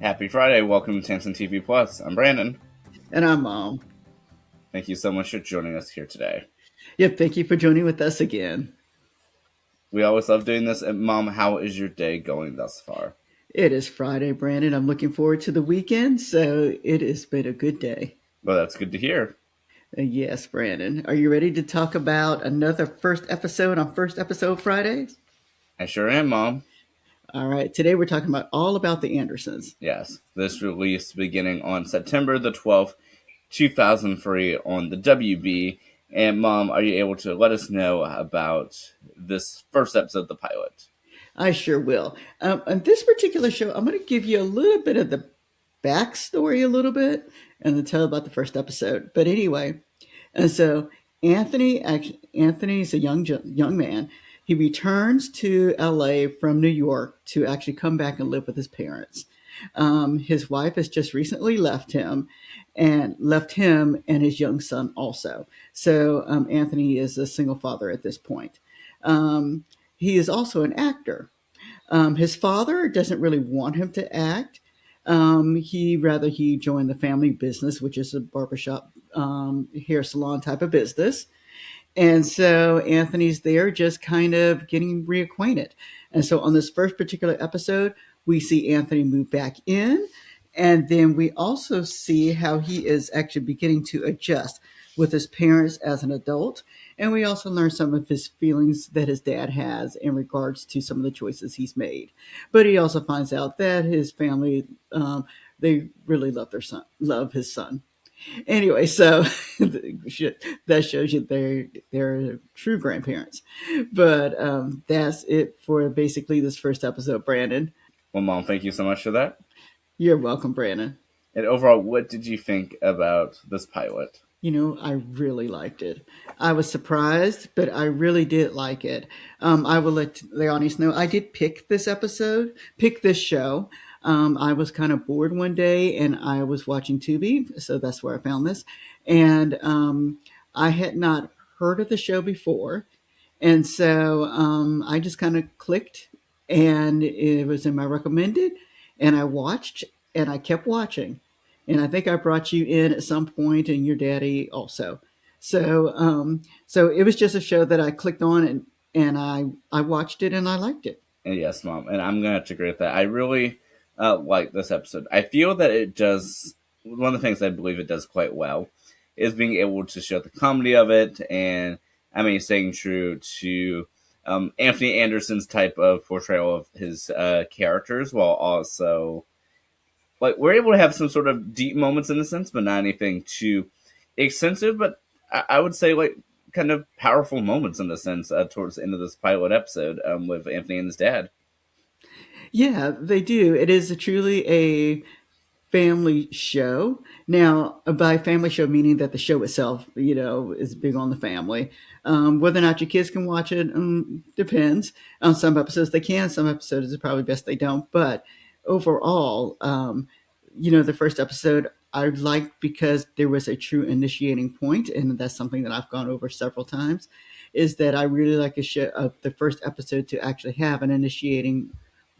Happy Friday. Welcome to Tansson TV Plus. I'm Brandon. And I'm Mom. Thank you so much for joining us here today. Yep, thank you for joining with us again. We always love doing this. And Mom, how is your day going thus far? It is Friday, Brandon. I'm looking forward to the weekend, so it has been a good day. Well, that's good to hear. Yes, Brandon. Are you ready to talk about another first episode on First Episode Fridays? I sure am, Mom. All right, today we're talking about all about the Andersons. Yes, this released beginning on September the 12th, 2003 on the WB. And Mom, are you able to let us know about this first episode of the pilot? I sure will. On this particular show, I'm going to give you a little bit of the backstory, a little bit, and then tell about the first episode. But anyway, and so Anthony's a young man. He returns to LA from New York to actually come back and live with his parents. His wife has just recently left him and his young son also. So Anthony is a single father at this point. He is also an actor. His father doesn't really want him to act. He joined the family business, which is a barbershop, hair salon type of business. And so Anthony's there just kind of getting reacquainted. And so on this first particular episode, we see Anthony move back in. And then we also see how he is actually beginning to adjust with his parents as an adult. And we also learn some of his feelings that his dad has in regards to some of the choices he's made. But he also finds out that his family, they really love his son. Anyway, so that shows you they're true grandparents. But that's it for basically this first episode, Brandon. Well, Mom, thank you so much for that. You're welcome, Brandon. And overall, what did you think about this pilot? I really liked it. I was surprised, but I really did like it. I will let the audience know I did pick this show. I was kind of bored one day and I was watching Tubi, so that's where I found this. And I had not heard of the show before. And so I just kind of clicked and it was in my recommended. And I watched and I kept watching. And I think I brought you in at some point and your daddy also. So it was just a show that I clicked on and I watched it and I liked it. And yes, Mom, and I'm going to have to agree with that. I really like this episode. I feel that it does, one of the things I believe it does quite well is being able to show the comedy of it and, I mean, staying true to Anthony Anderson's type of portrayal of his characters while also, like, we're able to have some sort of deep moments in a sense, but not anything too extensive, but I would say, like, kind of powerful moments in a sense towards the end of this pilot episode with Anthony and his dad. Yeah, they do. It is truly a family show. Now, by family show, meaning that the show itself, is big on the family. Whether or not your kids can watch it depends. On some episodes they can, some episodes it's probably best they don't. But overall, the first episode I liked because there was a true initiating point, and that's something that I've gone over several times. Is that I really like the first episode to actually have an initiating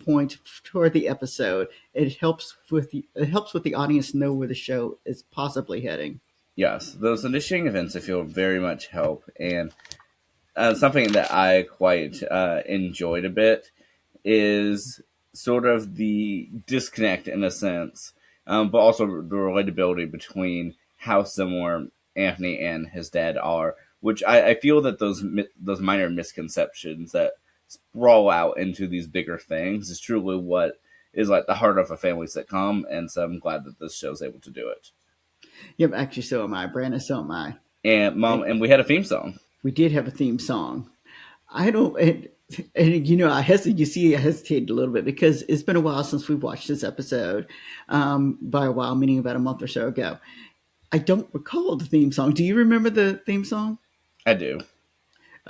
point toward the episode. It helps with the audience know where the show is possibly heading. Yes, those initiating events I feel very much help, and something that I quite enjoyed a bit is sort of the disconnect in a sense, but also the relatability between how similar Anthony and his dad are, which I feel that those minor misconceptions that sprawl out into these bigger things is truly what is like the heart of a family sitcom, and so I'm glad that this show's able to do it. Yep, actually, so am I, Brandon. So am I. And Mom, and we had a theme song. We did have a theme song. I don't. And I hesitated a little bit because it's been a while since we watched this episode. By a while, meaning about a month or so ago. I don't recall the theme song. Do you remember the theme song? I do.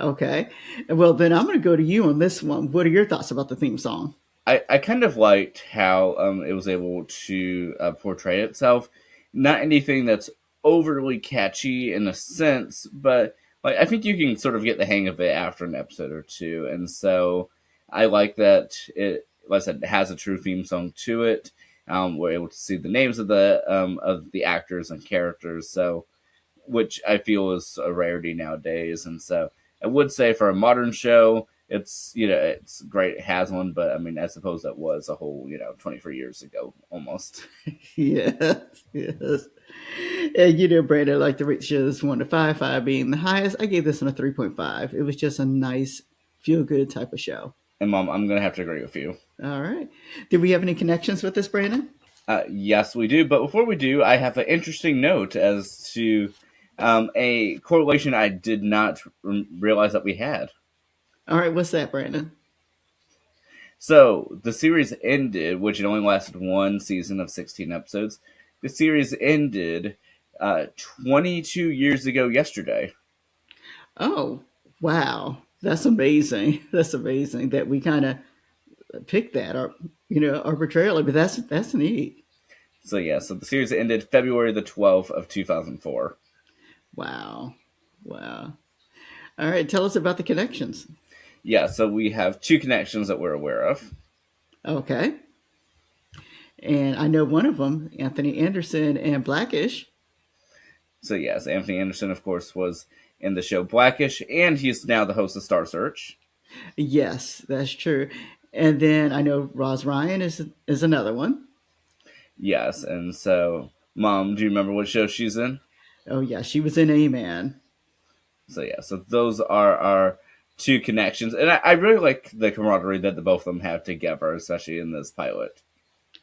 Okay. Well, then I'm going to go to you on this one. What are your thoughts about the theme song? I kind of liked how it was able to portray itself. Not anything that's overly catchy in a sense, but like I think you can sort of get the hang of it after an episode or two. And so I like that it, like I said, has a true theme song to it. We're able to see the names of the actors and characters. So, which I feel is a rarity nowadays. And so, I would say for a modern show, it's great. It has one, but I mean, I suppose that was a whole 23 years ago almost. Yes, yes. And Brandon, I like to rate the show this 1 to 5, 5 being the highest. I gave this one a 3.5. It was just a nice, feel good type of show. And Mom, I'm gonna have to agree with you. All right. Did we have any connections with this, Brandon? Yes, we do. But before we do, I have an interesting note as to a correlation I did not realize that we had. All right. What's that, Brandon? So the series ended, which it only lasted one season of 16 episodes. The series ended 22 years ago yesterday. Oh, wow. That's amazing. That's amazing that we kind of picked that, or arbitrarily, but that's neat. So yeah, so the series ended February the 12th of 2004. Wow. Wow. All right. Tell us about the connections. Yeah, so we have two connections that we're aware of. Okay. And I know one of them, Anthony Anderson and Blackish. So yes, Anthony Anderson, of course, was in the show Blackish, and he's now the host of Star Search. Yes, that's true. And then I know Roz Ryan is another one. Yes, and so, Mom, do you remember what show she's in? Oh yeah, she was in A Man. So yeah, so those are our two connections, and I really like the camaraderie that the both of them have together, especially in this pilot.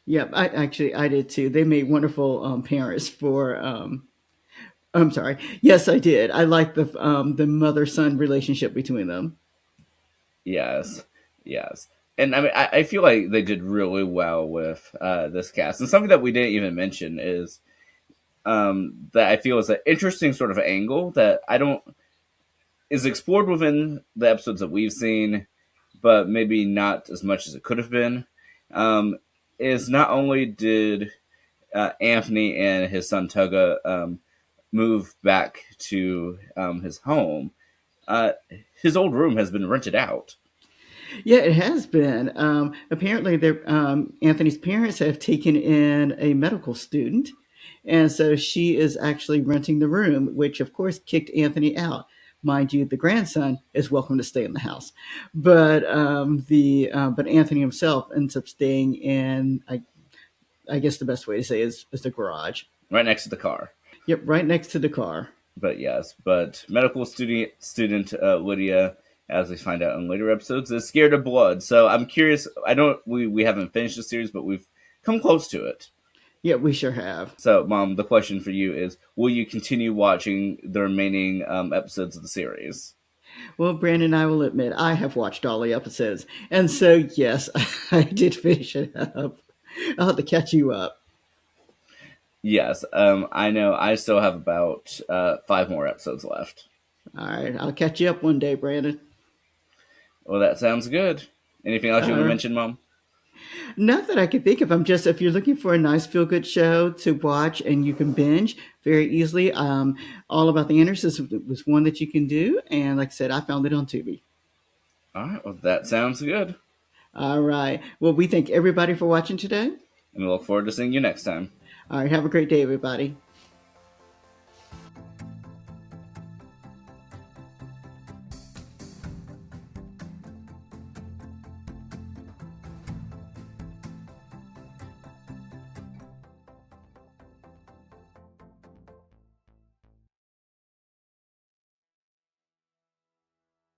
Yep, I did too. They made wonderful parents for. I'm sorry. Yes, I did. I like the mother son relationship between them. Yes, yes, and I mean I feel like they did really well with this cast, and something that we didn't even mention is that I feel is an interesting sort of angle that I don't is explored within the episodes that we've seen, but maybe not as much as it could have been. Is not only did Anthony and his son Toga move back to his home, uh, his old room has been rented out. Yeah, it has been. Apparently, Anthony's parents have taken in a medical student, and so she is actually renting the room, which of course kicked Anthony out. Mind you, the grandson is welcome to stay in the house, but Anthony himself ends up staying in. I guess the best way to say is the garage. Right next to the car. Yep, right next to the car. But yes, but medical student Lydia, as we find out in later episodes, is scared of blood. So I'm curious. I don't. We haven't finished the series, but we've come close to it. Yeah, we sure have. So, Mom, the question for you is: will you continue watching the remaining episodes of the series? Well, Brandon, I will admit I have watched all the episodes, and so yes, I did finish it up. I'll have to catch you up. Yes, I know. I still have about 5 more episodes left. All right, I'll catch you up one day, Brandon. Well, that sounds good. Anything else you want to Uh, mention, Mom? Not that I can think of. If you're looking for a nice feel good show to watch and you can binge very easily, All About the Andersons was one that you can do. And like I said, I found it on Tubi. All right. Well, that sounds good. All right. Well, we thank everybody for watching today. And we look forward to seeing you next time. All right. Have a great day, everybody.